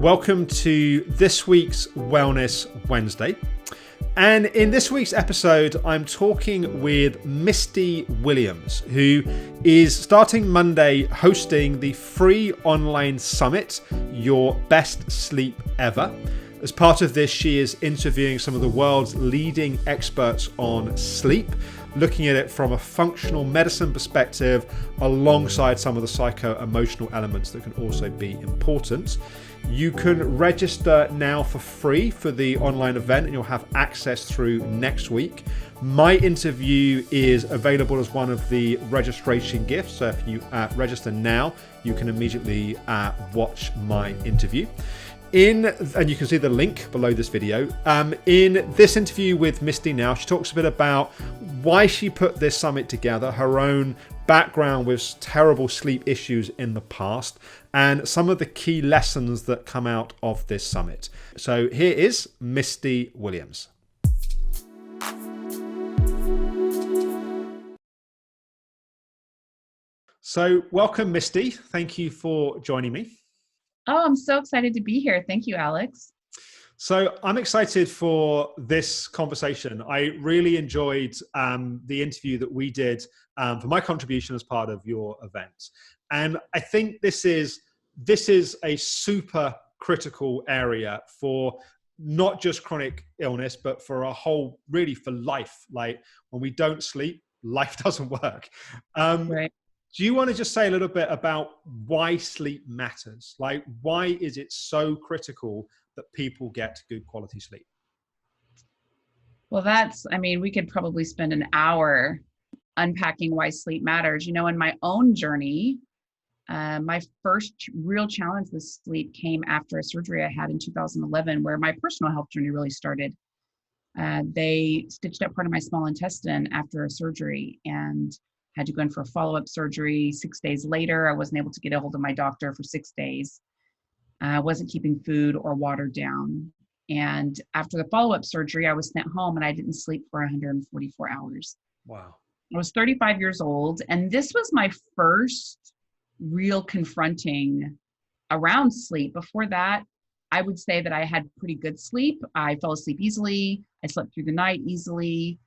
Welcome to this week's Wellness Wednesday. And in this week's episode, I'm talking with Misty Williams, who is starting Monday hosting the free online summit, Your Best Sleep Ever. As part of this, she is interviewing some of the world's leading experts on sleep, looking at it from a functional medicine perspective, alongside some of the psycho-emotional elements that can also be important. You can register now for free for the online event and you'll have access through next week. My interview is available as one of the registration gifts. So if you register now, you can immediately watch my interview. And you can see the link below this video. In this interview with Misty now, she talks a bit about why she put this summit together, her own background with terrible sleep issues in the past, and some of the key lessons that come out of this summit. So here is Misty Williams. So welcome, Misty. Thank you for joining me. Oh, I'm so excited to be here. Thank you, Alex. So I'm excited for this conversation. I really enjoyed the interview that we did for my contribution as part of your event. And I think this is a super critical area for not just chronic illness, but for a whole, really for life. Like when we don't sleep, life doesn't work. Right. Do you want to just say a little bit about why sleep matters? Like, why is it so critical that people get good quality sleep? Well, we could probably spend an hour unpacking why sleep matters. You know, in my own journey, my first real challenge with sleep came after a surgery I had in 2011, where my personal health journey really started. They stitched up part of my small intestine after a surgery and had to go in for a follow-up surgery. 6 days later, I wasn't able to get a hold of my doctor for 6 days. I wasn't keeping food or water down. And after the follow-up surgery, I was sent home and I didn't sleep for 144 hours. Wow. I was 35 years old. And this was my first real confronting around sleep. Before that, I would say that I had pretty good sleep. I fell asleep easily. I slept through the night easily.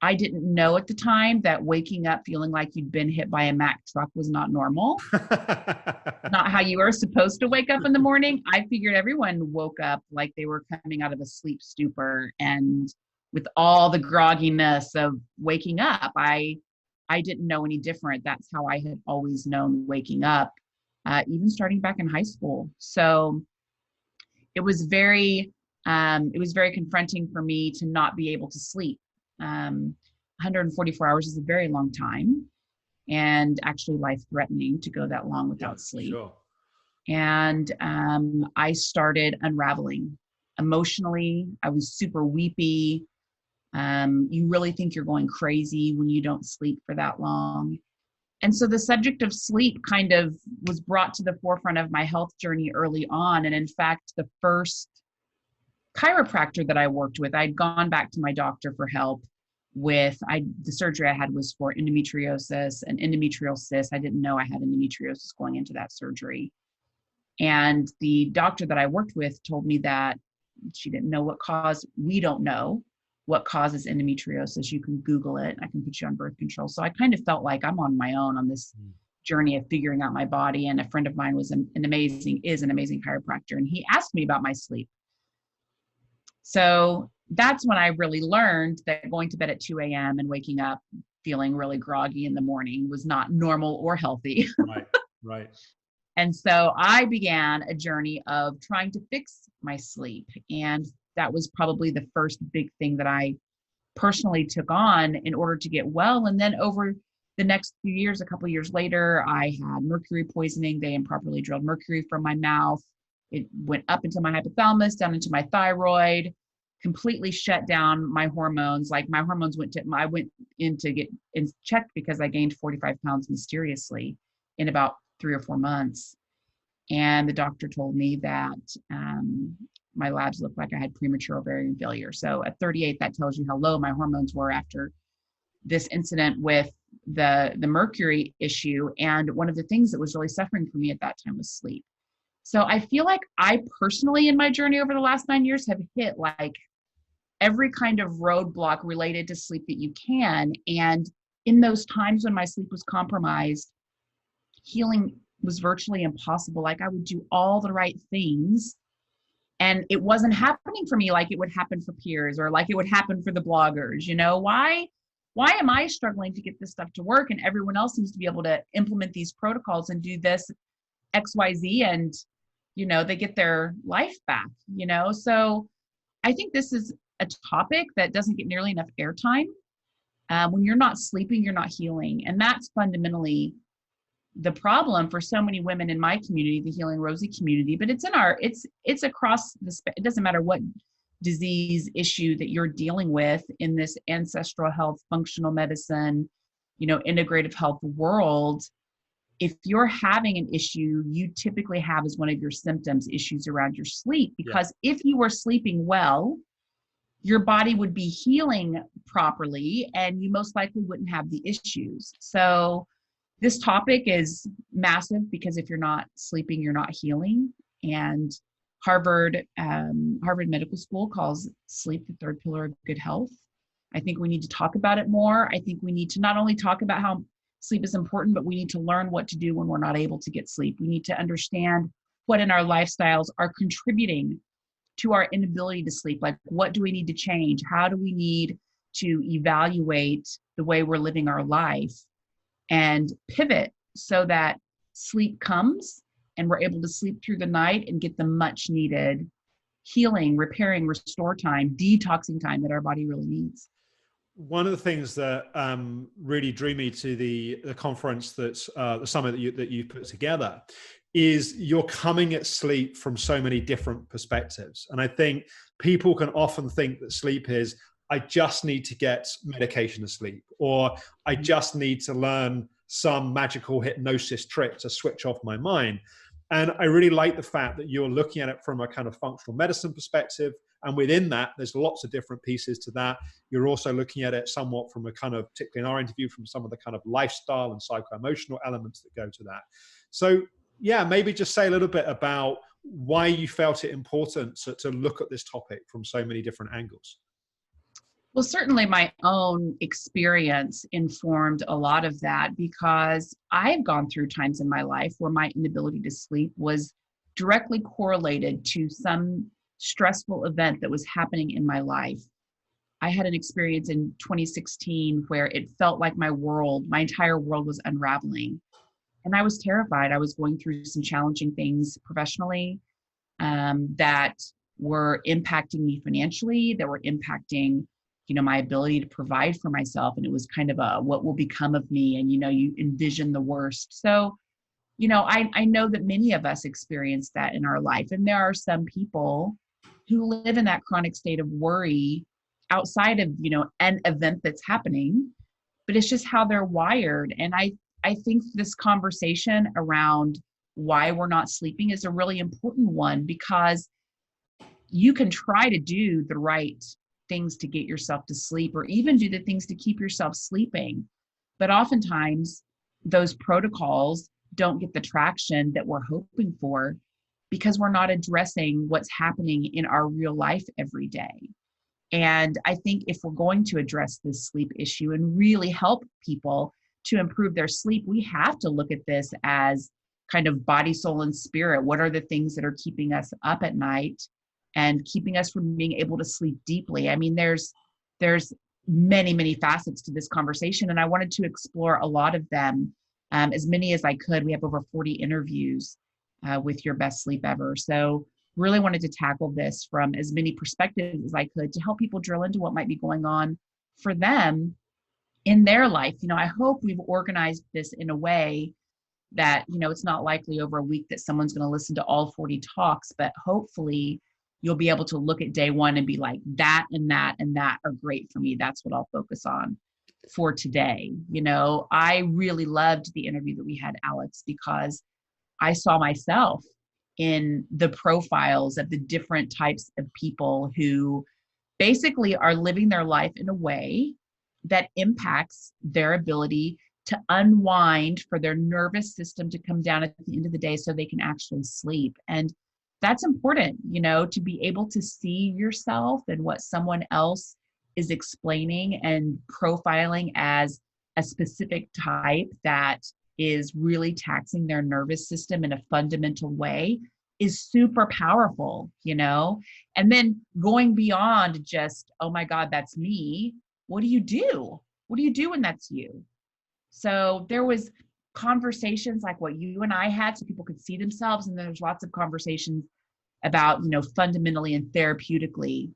I didn't know at the time that waking up feeling like you'd been hit by a Mack truck was not normal. Not how you were supposed to wake up in the morning. I figured everyone woke up like they were coming out of a sleep stupor, and with all the grogginess of waking up, I didn't know any different. That's how I had always known waking up, even starting back in high school. So it was very confronting for me to not be able to sleep. 144 hours is a very long time, and actually life-threatening to go that long without sleep. Sure. And I started unraveling emotionally. I was super weepy. You really think you're going crazy when you don't sleep for that long. And so the subject of sleep kind of was brought to the forefront of my health journey early on. And in fact, the first chiropractor that I worked with, I'd gone back to my doctor for help with, the surgery I had was for endometriosis and endometrial cyst. I didn't know I had endometriosis going into that surgery. And the doctor that I worked with told me that she didn't know we don't know what causes endometriosis. You can Google it. I can put you on birth control. So I kind of felt like I'm on my own on this journey of figuring out my body. And a friend of mine is an amazing chiropractor. And he asked me about my sleep. So that's when I really learned that going to bed at 2 a.m. and waking up feeling really groggy in the morning was not normal or healthy. Right. And so I began a journey of trying to fix my sleep. And that was probably the first big thing that I personally took on in order to get well. And then over the next few years, a couple of years later, I had mercury poisoning. They improperly drilled mercury from my mouth. It went up into my hypothalamus, down into my thyroid, completely shut down my hormones. Like my hormones I went in to get checked because I gained 45 pounds mysteriously in about 3 or 4 months. And the doctor told me that my labs looked like I had premature ovarian failure. So at 38, that tells you how low my hormones were after this incident with the mercury issue. And one of the things that was really suffering for me at that time was sleep. So I feel like I personally, in my journey over the last 9 years, have hit like every kind of roadblock related to sleep that you can. And in those times when my sleep was compromised, healing was virtually impossible. Like I would do all the right things and it wasn't happening for me like it would happen for peers or like it would happen for the bloggers. Why am I struggling to get this stuff to work and everyone else seems to be able to implement these protocols and do this XYZ and they get their life back, So I think this is a topic that doesn't get nearly enough airtime. When you're not sleeping, you're not healing. And that's fundamentally the problem for so many women in my community, the Healing Rosie community, but it's across it doesn't matter what disease issue that you're dealing with in this ancestral health, functional medicine, integrative health world. If you're having an issue, you typically have as one of your symptoms issues around your sleep, because if you were sleeping well, your body would be healing properly and you most likely wouldn't have the issues. So this topic is massive because if you're not sleeping, you're not healing. And Harvard Medical School calls sleep the third pillar of good health. I think we need to talk about it more. I think we need to not only talk about how sleep is important, but we need to learn what to do when we're not able to get sleep. We need to understand what in our lifestyles are contributing to our inability to sleep. Like, what do we need to change? How do we need to evaluate the way we're living our life and pivot so that sleep comes and we're able to sleep through the night and get the much needed healing, repairing, restore time, detoxing time that our body really needs. One of the things that really drew me to the conference, that's the summit that you put together, is you're coming at sleep from so many different perspectives. And I think people can often think that sleep is, I just need to get medication to sleep, or I just need to learn some magical hypnosis trick to switch off my mind. And I really like the fact that you're looking at it from a kind of functional medicine perspective. And within that, there's lots of different pieces to that. You're also looking at it somewhat from a kind of, particularly in our interview, from some of the kind of lifestyle and psycho-emotional elements that go to that. So yeah, maybe just say a little bit about why you felt it important to look at this topic from so many different angles. Well, certainly my own experience informed a lot of that, because I've gone through times in my life where my inability to sleep was directly correlated to some stressful event that was happening in my life. I had an experience in 2016 where it felt like my entire world was unraveling. And I was terrified. I was going through some challenging things professionally that were impacting me financially, that were impacting my ability to provide for myself. And it was kind of what will become of me? And, you envision the worst. So, I know that many of us experience that in our life. And there are some people who live in that chronic state of worry outside of, an event that's happening, but it's just how they're wired. And I think this conversation around why we're not sleeping is a really important one, because you can try to do the right things to get yourself to sleep, or even do the things to keep yourself sleeping. But oftentimes those protocols don't get the traction that we're hoping for, because we're not addressing what's happening in our real life every day. And I think if we're going to address this sleep issue and really help people to improve their sleep, we have to look at this as kind of body, soul, and spirit. What are the things that are keeping us up at night and keeping us from being able to sleep deeply? I mean, there's many, many facets to this conversation, and I wanted to explore a lot of them, as many as I could. We have over 40 interviews with Your Best Sleep Ever. So really wanted to tackle this from as many perspectives as I could to help people drill into what might be going on for them in their life. I hope we've organized this in a way that, it's not likely over a week that someone's going to listen to all 40 talks, but hopefully you'll be able to look at day one and be like, that and that and that are great for me. That's what I'll focus on for today. I really loved the interview that we had, Alex, because I saw myself in the profiles of the different types of people who basically are living their life in a way that impacts their ability to unwind, for their nervous system to come down at the end of the day so they can actually sleep. And that's important, to be able to see yourself and what someone else is explaining and profiling as a specific type that is really taxing their nervous system in a fundamental way is super powerful, and then going beyond just, oh my God, that's me. What do you do? What do you do when that's you? So there was conversations like what you and I had so people could see themselves. And then there's lots of conversations about, fundamentally and therapeutically,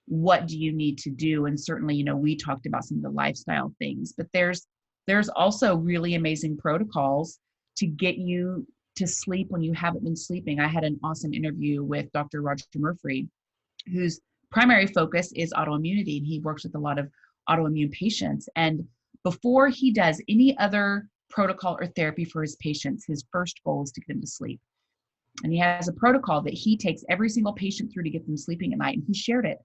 what do you need to do? And certainly, we talked about some of the lifestyle things, but there's also really amazing protocols to get you to sleep when you haven't been sleeping. I had an awesome interview with Dr. Roger Murphy, whose primary focus is autoimmunity, and he works with a lot of autoimmune patients. And before he does any other protocol or therapy for his patients, his first goal is to get them to sleep. And he has a protocol that he takes every single patient through to get them sleeping at night. And he shared it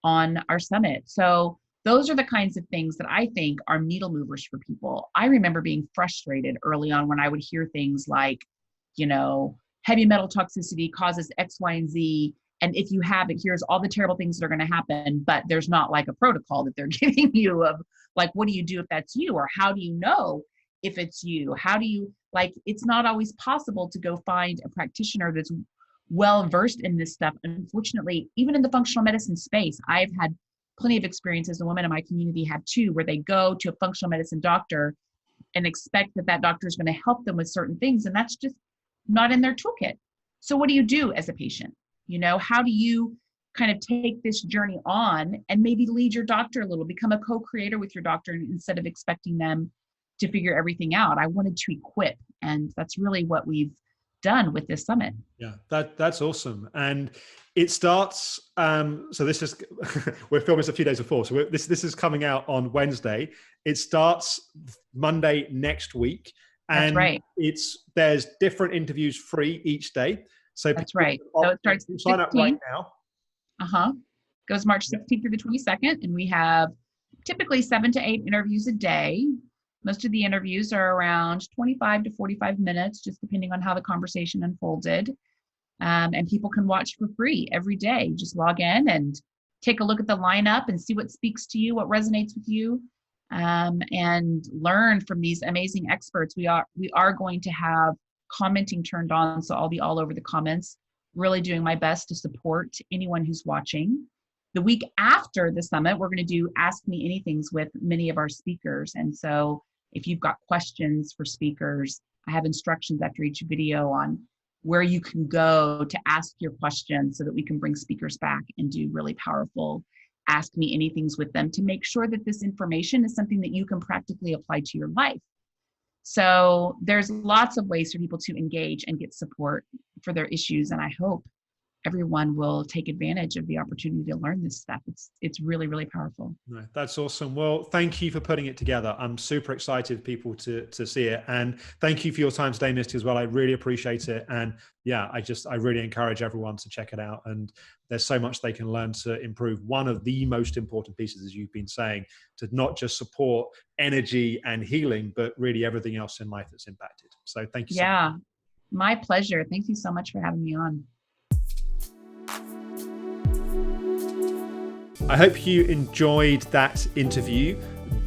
on our summit. So those are the kinds of things that I think are needle movers for people. I remember being frustrated early on when I would hear things like, heavy metal toxicity causes X, Y, and Z. And if you have it, here's all the terrible things that are going to happen, but there's not like a protocol that they're giving you of like, what do you do if that's you? Or how do you know if it's you? How do you, it's not always possible to go find a practitioner that's well-versed in this stuff. Unfortunately, even in the functional medicine space, I've had plenty of experiences, the women in my community have too, where they go to a functional medicine doctor and expect that doctor is going to help them with certain things. And that's just not in their toolkit. So what do you do as a patient? How do you kind of take this journey on and maybe lead your doctor a little, become a co-creator with your doctor instead of expecting them to figure everything out? I wanted to equip, and that's really what we've done with this summit. Yeah, that's awesome. And it starts, so this is, we're filming this a few days before. So this is coming out on Wednesday. It starts Monday next week. And that's right. There's different interviews free each day. So that's right. So it starts sign up right now. Goes March 16th through the 22nd. And we have typically 7 to 8 interviews a day. Most of the interviews are around 25 to 45 minutes, just depending on how the conversation unfolded. And people can watch for free every day. Just log in and take a look at the lineup and see what speaks to you, what resonates with you, and learn from these amazing experts. We are going to have commenting turned on, so I'll be all over the comments, really doing my best to support anyone who's watching. The week after the summit, we're going to do Ask Me Anythings with many of our speakers. And so if you've got questions for speakers, I have instructions after each video on where you can go to ask your questions so that we can bring speakers back and do really powerful Ask Me Anythings with them to make sure that this information is something that you can practically apply to your life. So there's lots of ways for people to engage and get support for their issues. And I hope everyone will take advantage of the opportunity to learn this stuff. It's really, really powerful. No, that's awesome. Well, thank you for putting it together. I'm super excited for people to see it. And thank you for your time today, Misty, as well. I really appreciate it. And yeah, I really encourage everyone to check it out. And there's so much they can learn to improve. One of the most important pieces, as you've been saying, to not just support energy and healing, but really everything else in life that's impacted. So thank you so much. Yeah, my pleasure. Thank you so much for having me on. I hope you enjoyed that interview.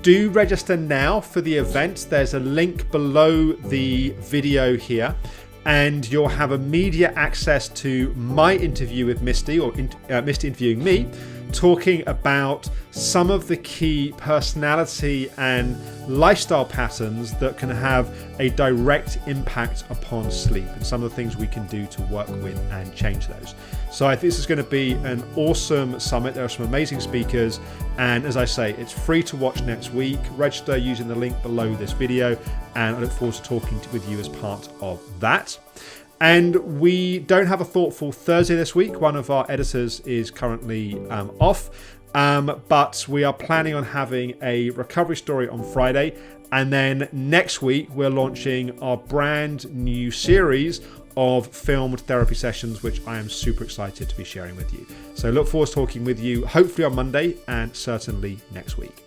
Do register now for the event. There's a link below the video here, and you'll have immediate access to my interview with Misty, or Misty interviewing me, talking about some of the key personality and lifestyle patterns that can have a direct impact upon sleep, and some of the things we can do to work with and change those. So I think this is going to be an awesome summit. There are some amazing speakers, and as I say, it's free to watch next week. Register using the link below this video, and I look forward to talking with you as part of that. And we don't have a Thoughtful Thursday this week. One of our editors is currently off, but we are planning on having a recovery story on Friday. And then next week, we're launching our brand new series of filmed therapy sessions, which I am super excited to be sharing with you. So look forward to talking with you, hopefully on Monday and certainly next week.